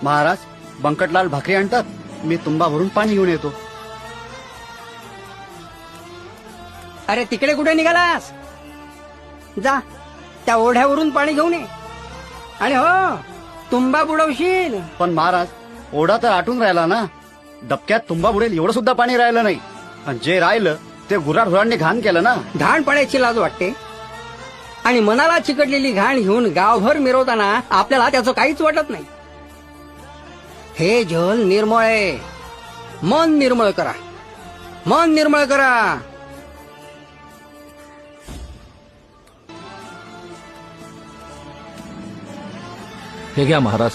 महाराज बंकटलाल भाकरी आणतात, मी तुंबा भरून पाणी घेऊन येतो. अरे तिकडे कुठे निघालास? जा त्या ओढ्यावरून पाणी घेऊन ये. आणि हो, तुंबा बुडवशील. पण महाराज ओढा तर आटून राहिला ना, डबक्यात तुंबा बुडेल एवढं सुद्धा पाणी राहिलं नाही. आणि जे राहिलं ते गुराढोरांनी घाण केलं ना. घाण पाण्याची लाज वाटते आणि मनाला चिकटलेली घाण घेऊन गावभर मिरवताना आपल्याला त्याचं काहीच वाटत नाही. हे जल निर्मळ आहे. मन निर्मळ करा, मन निर्मळ करा. हे घ्या महाराज.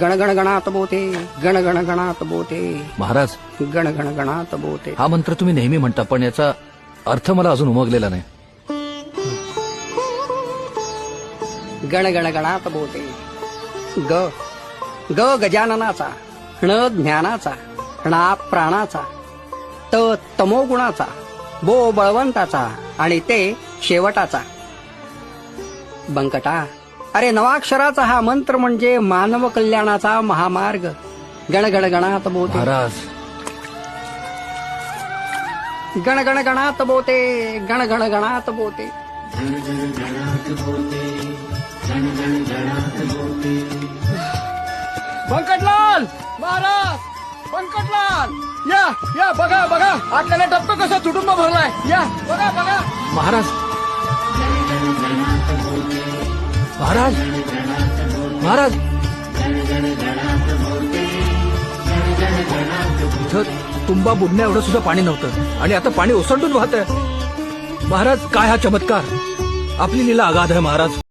गण गण गणात बोते, गण गण गणात बोते, महाराज, गण गण गणात बोते. हा मंत्र तुम्ही नेहमी म्हणता, पण याचा अर्थ मला अजून उमगलेला नाही. गण गण गणात बोते. ग ग गजाननाचा, ण ज्ञानाचा, णा प्राणाचा, त तमोगुणाचा, बो बळवंताचा आणि ते शेवटाचा. बंकटा, अरे नवाक्षराचा हा मंत्र म्हणजे मानव कल्याणाचा महामार्ग. गण गण गणात बोते, महाराज, गण गण गणात बोते, गण गण गणात बोते. बंकटलाल महाराज, बंकटलाल या या, बघा बघा आतल्याला डबकं कसं तुटुंब भरलाय. या बघा बघा. महाराज, महाराज, महाराज, इथं तुंबा बुडण्या एवढं सुद्धा पाणी नव्हतं आणि आता पाणी ओसंडून वाहतंय. महाराज, काय हा चमत्कार! आपली लीला अगाध आहे महाराज.